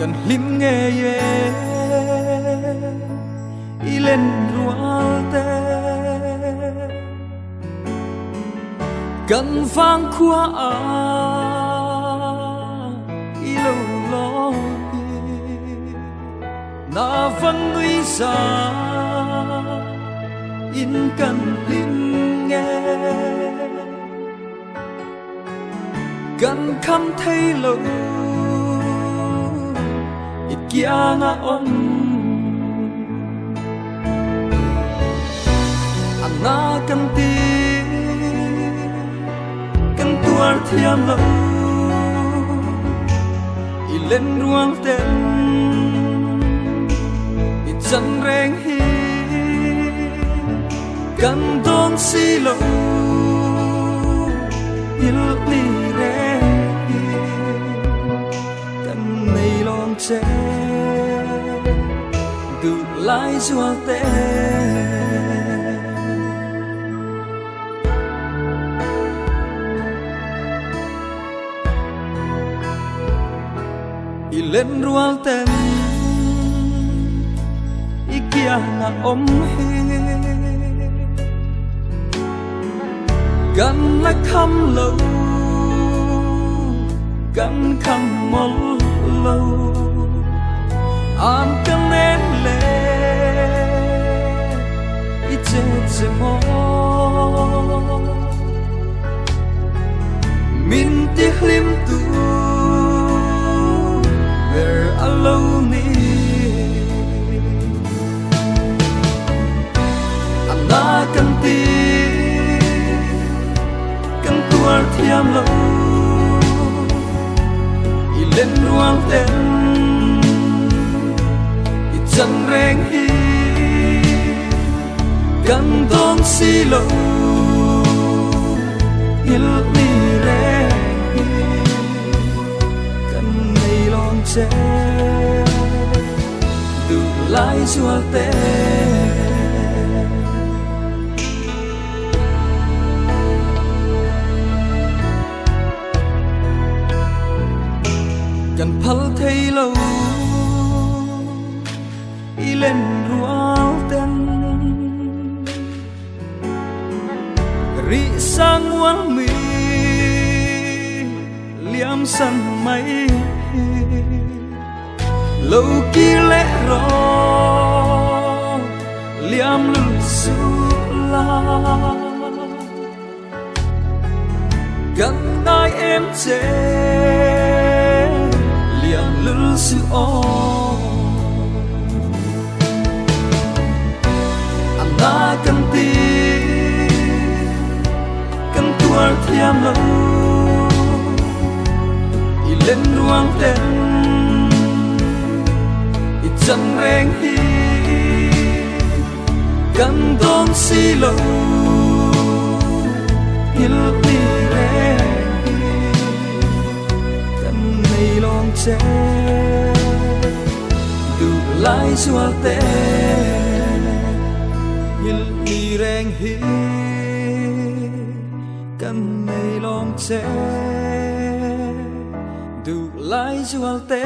cần lim nghe ye y lên rual te cần phang khoa y lâu lo na văn nuôi xa in cần lim nghe cần khăm thay lâu ít kia ngã ôm anh na cần ti cần tuar thiam lâu ít lên ruang tên ít chân rèn hi cần đón xí lâu ít li rèn chế từ lái xua té y lên rual tên y kia ngã ôm hi gần là khăm lâu gần khăm mol lâu an cần nên lệ ít chết mơ min tiếc lim tu ver alone anh đã cần ti cần tuar thiam lâu y lên ruang tên chân rèn hi cần đón xí lâu il đi rèn hi cần này lon chế từ lái xua té cần phal thay lâu y lên rual tên rị sang quang mi liam san mây lâu kia lẽ rõ liam lưng su la gần ai em chế liam lưng su o na cần ti cần tuar thiam lâu y lên ruang tên y chân rèn hi cần đón xí lâu il đi rèn hi cần này lon chế từ lái xua té hi rèn hi cần này lon chế từ lái xua té